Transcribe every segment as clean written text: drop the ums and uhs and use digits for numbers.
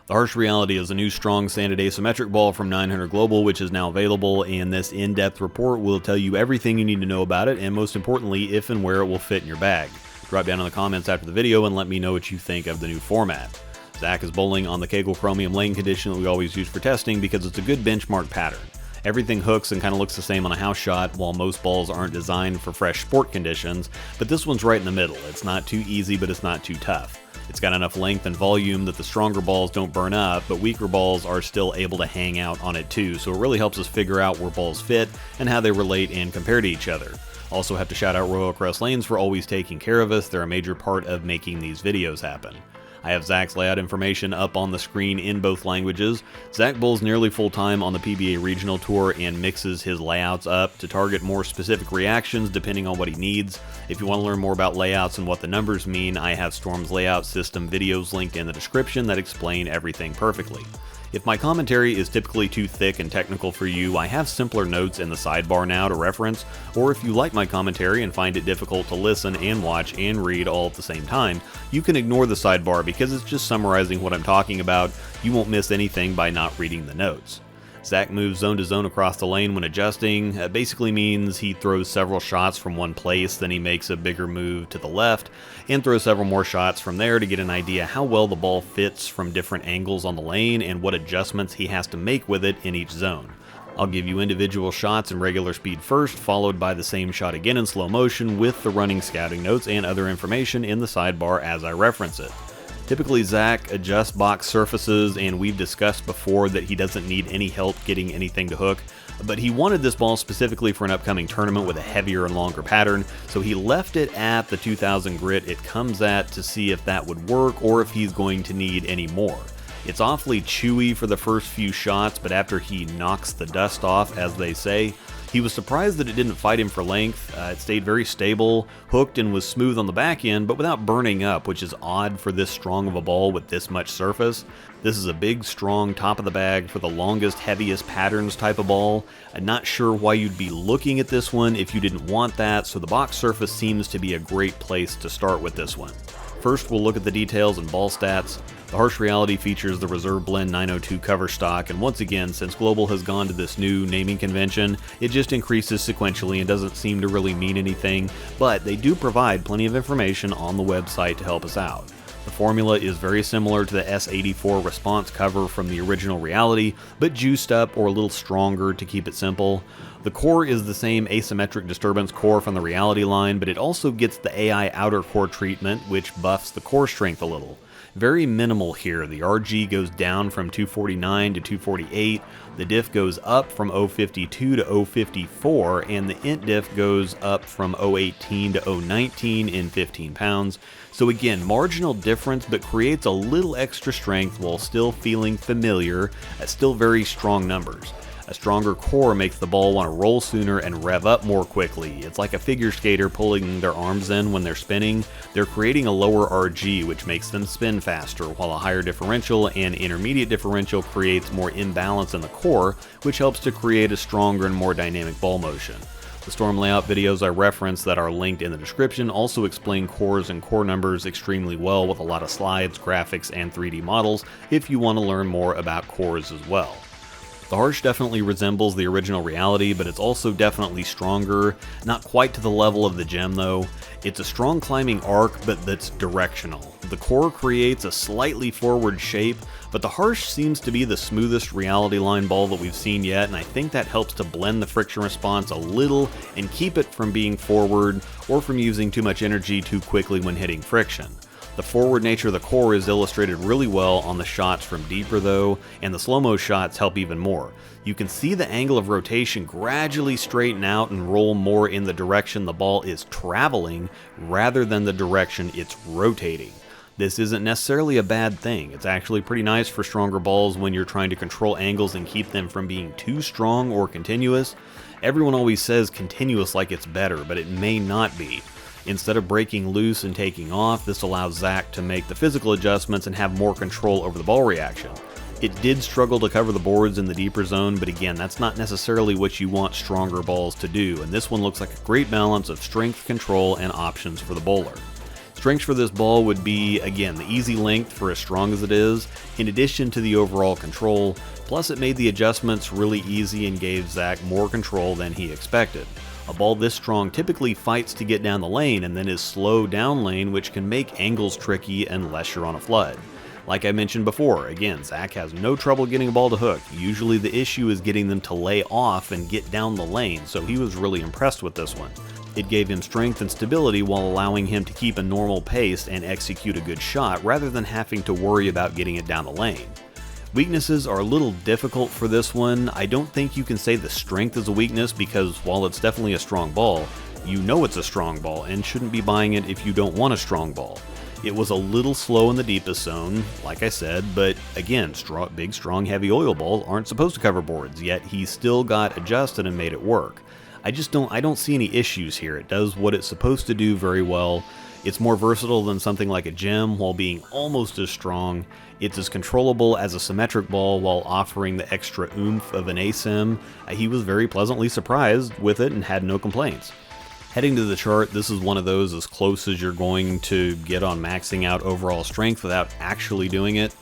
The harsh reality is a new strong sanded asymmetric ball from 900 Global, which is now available, and this in-depth report will tell you everything you need to know about it, and most importantly, if and where it will fit in your bag. Drop down in the comments after the video and let me know what you think of the new format. Zach is bowling on the Kegel Chromium lane condition that we always use for testing because it's a good benchmark pattern. Everything hooks and kind of looks the same on a house shot, while most balls aren't designed for fresh sport conditions, but this one's right in the middle. It's not too easy, but it's not too tough. It's got enough length and volume that the stronger balls don't burn up, but weaker balls are still able to hang out on it too, so it really helps us figure out where balls fit and how they relate and compare to each other. Also have to shout out Royal Crest Lanes for always taking care of us. They're a major part of making these videos happen. I have Zach's layout information up on the screen in both languages. Zach bowls nearly full-time on the PBA Regional Tour and mixes his layouts up to target more specific reactions depending on what he needs. If you want to learn more about layouts and what the numbers mean, I have Storm's layout system videos linked in the description that explain everything perfectly. If my commentary is typically too thick and technical for you, I have simpler notes in the sidebar now to reference, or if you like my commentary and find it difficult to listen and watch and read all at the same time, you can ignore the sidebar because it's just summarizing what I'm talking about. You won't miss anything by not reading the notes. Zach moves zone to zone across the lane when adjusting. That basically means he throws several shots from one place, then he makes a bigger move to the left, and throws several more shots from there to get an idea how well the ball fits from different angles on the lane and what adjustments he has to make with it in each zone. I'll give you individual shots in regular speed first, followed by the same shot again in slow motion with the running scouting notes and other information in the sidebar as I reference it. Typically, Zach adjusts box surfaces, and we've discussed before that he doesn't need any help getting anything to hook, but he wanted this ball specifically for an upcoming tournament with a heavier and longer pattern, so he left it at the 2000 grit it comes at to see if that would work or if he's going to need any more. It's awfully chewy for the first few shots, but after he knocks the dust off, as they say, he was surprised that it didn't fight him for length. It stayed very stable, hooked, and was smooth on the back end, but without burning up, which is odd for this strong of a ball with this much surface. This is a big, strong top of the bag for the longest, heaviest patterns type of ball. I'm not sure why you'd be looking at this one if you didn't want that, so the box surface seems to be a great place to start with this one. First, we'll look at the details and ball stats. The harsh reality features the Reserve Blend 902 cover stock, and once again, since Global has gone to this new naming convention, it just increases sequentially and doesn't seem to really mean anything, but they do provide plenty of information on the website to help us out. The formula is very similar to the S84 response cover from the original reality, but juiced up or a little stronger to keep it simple. The core is the same asymmetric disturbance core from the reality line, but it also gets the AI outer core treatment, which buffs the core strength a little. Very minimal here. The RG goes down from 249 to 248, the diff goes up from 052 to 054, and the int diff goes up from 018 to 019 in 15 pounds. So again, marginal difference, but creates a little extra strength while still feeling familiar at still very strong numbers. A stronger core makes the ball want to roll sooner and rev up more quickly. It's like a figure skater pulling their arms in when they're spinning. They're creating a lower RG, which makes them spin faster, while a higher differential and intermediate differential creates more imbalance in the core, which helps to create a stronger and more dynamic ball motion. The Storm layout videos I referenced that are linked in the description also explain cores and core numbers extremely well with a lot of slides, graphics, and 3D models if you want to learn more about cores as well. The harsh definitely resembles the original reality, but it's also definitely stronger, not quite to the level of the gem though. It's a strong climbing arc, but that's directional. The core creates a slightly forward shape, but the harsh seems to be the smoothest reality line ball that we've seen yet, and I think that helps to blend the friction response a little and keep it from being forward or from using too much energy too quickly when hitting friction. The forward nature of the core is illustrated really well on the shots from deeper though, and the slow-mo shots help even more. You can see the angle of rotation gradually straighten out and roll more in the direction the ball is traveling rather than the direction it's rotating. This isn't necessarily a bad thing. It's actually pretty nice for stronger balls when you're trying to control angles and keep them from being too strong or continuous. Everyone always says continuous like it's better, but it may not be. Instead of breaking loose and taking off, this allows Zach to make the physical adjustments and have more control over the ball reaction. It did struggle to cover the boards in the deeper zone, but again, that's not necessarily what you want stronger balls to do, and this one looks like a great balance of strength, control, and options for the bowler. Strengths for this ball would be, again, the easy length for as strong as it is, in addition to the overall control, plus it made the adjustments really easy and gave Zach more control than he expected. A ball this strong typically fights to get down the lane and then is slow down lane, which can make angles tricky unless you're on a flood. Like I mentioned before, again, Zach has no trouble getting a ball to hook. Usually the issue is getting them to lay off and get down the lane, so he was really impressed with this one. It gave him strength and stability while allowing him to keep a normal pace and execute a good shot rather than having to worry about getting it down the lane. Weaknesses are a little difficult for this one. I don't think you can say the strength is a weakness because while it's definitely a strong ball, you know it's a strong ball and shouldn't be buying it if you don't want a strong ball. It was a little slow in the deepest zone, like I said, but again, big, strong, heavy oil balls aren't supposed to cover boards, yet he still got adjusted and made it work. I don't see any issues here. It does what it's supposed to do very well. It's more versatile than something like a gem while being almost as strong. It's as controllable as a symmetric ball while offering the extra oomph of an ASIM. He was very pleasantly surprised with it and had no complaints. Heading to the chart, this is one of those as close as you're going to get on maxing out overall strength without actually doing it.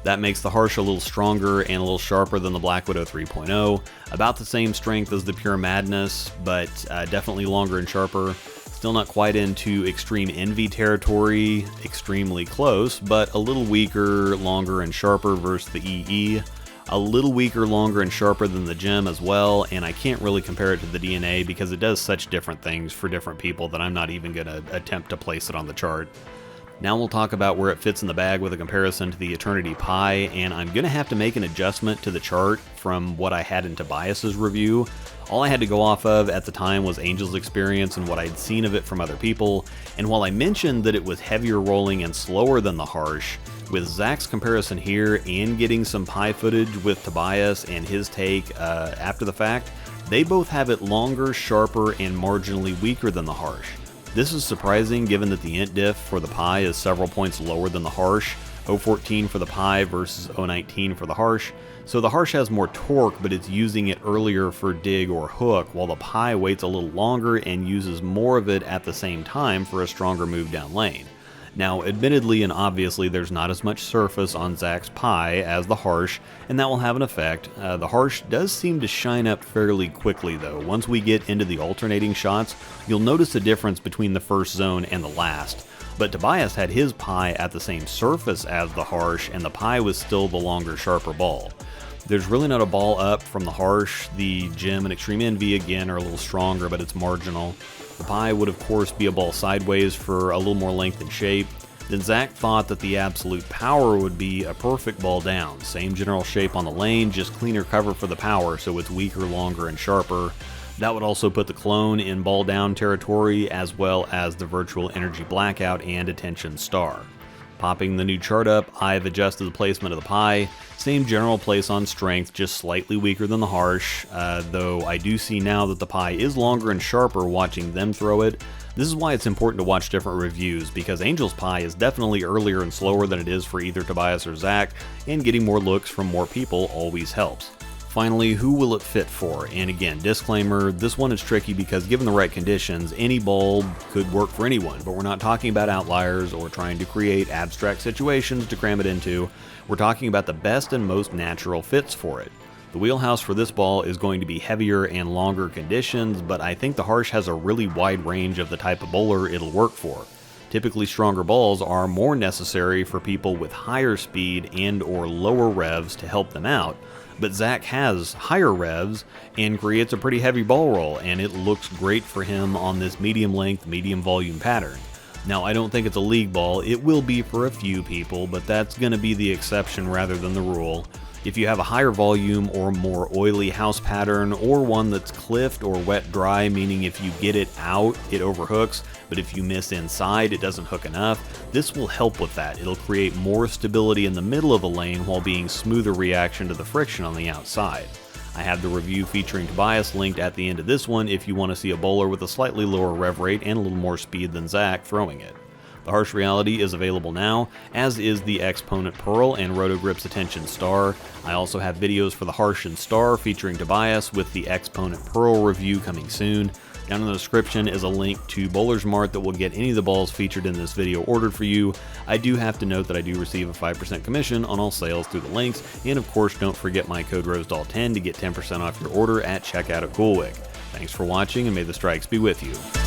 That makes the Harsh a little stronger and a little sharper than the Black Widow 3.0. About the same strength as the Pure Madness, but definitely longer and sharper. Still not quite into Extreme Envy territory, extremely close, but a little weaker, longer, and sharper versus the EE. A little weaker, longer, and sharper than the Gem as well, and I can't really compare it to the DNA because it does such different things for different people that I'm not even going to attempt to place it on the chart. Now we'll talk about where it fits in the bag with a comparison to the Eternity Pi, and I'm going to have to make an adjustment to the chart from what I had in Tobias's review. All I had to go off of at the time was Angel's experience and what I'd seen of it from other people, and while I mentioned that it was heavier rolling and slower than the Harsh, with Zach's comparison here and getting some Pi footage with Tobias and his take after the fact, they both have it longer, sharper, and marginally weaker than the Harsh. This is surprising given that the int diff for the Pi is several points lower than the Harsh, 0.14 for the Pi versus 0.19 for the Harsh, so the Harsh has more torque but it's using it earlier for dig or hook, while the Pi waits a little longer and uses more of it at the same time for a stronger move down lane. Now, admittedly and obviously there's not as much surface on Zach's Pi as the Harsh, and that will have an effect. The Harsh does seem to shine up fairly quickly though. Once we get into the alternating shots, you'll notice a difference between the first zone and the last. But Tobias had his Pi at the same surface as the Harsh, and the Pi was still the longer, sharper ball. There's really not a ball up from the Harsh. The Gem and Extreme Envy again are a little stronger, but it's marginal. The Pi would of course be a ball sideways for a little more length and shape. Then Zach thought that the Absolute Power would be a perfect ball down. Same general shape on the lane, just cleaner cover for the power, so it's weaker, longer, and sharper. That would also put the Clone in ball down territory, as well as the Virtual Energy Blackout and Attention Star. Popping the new chart up, I've adjusted the placement of the Pi. Same general place on strength, just slightly weaker than the Harsh, though I do see now that the Pi is longer and sharper watching them throw it. This is why it's important to watch different reviews, because Angel's Pi is definitely earlier and slower than it is for either Tobias or Zach, and getting more looks from more people always helps. Finally, who will it fit for? And again, disclaimer, this one is tricky because given the right conditions, any ball could work for anyone, but we're not talking about outliers or trying to create abstract situations to cram it into. We're talking about the best and most natural fits for it. The wheelhouse for this ball is going to be heavier and longer conditions, but I think the Harsh has a really wide range of the type of bowler it'll work for. Typically stronger balls are more necessary for people with higher speed and or lower revs to help them out, but Zach has higher revs and creates a pretty heavy ball roll, and it looks great for him on this medium length, medium volume pattern. Now, I don't think it's a league ball. It will be for a few people, but that's going to be the exception rather than the rule. If you have a higher volume or more oily house pattern, or one that's cliffed or wet dry, meaning if you get it out, it overhooks, but if you miss inside, it doesn't hook enough, this will help with that. It'll create more stability in the middle of the lane while being smoother reaction to the friction on the outside. I have the review featuring Tobias linked at the end of this one if you want to see a bowler with a slightly lower rev rate and a little more speed than Zach throwing it. The Harsh Reality is available now, as is the Exponent Pearl and Rotogrip's Attention Star. I also have videos for the Harsh and Star featuring Tobias with the Exponent Pearl review coming soon. Down in the description is a link to Bowler's Mart that will get any of the balls featured in this video ordered for you. I do have to note that I do receive a 5% commission on all sales through the links, and of course don't forget my code ROSEDALL10 to get 10% off your order at checkout at CoolWick. Thanks for watching, and may the strikes be with you.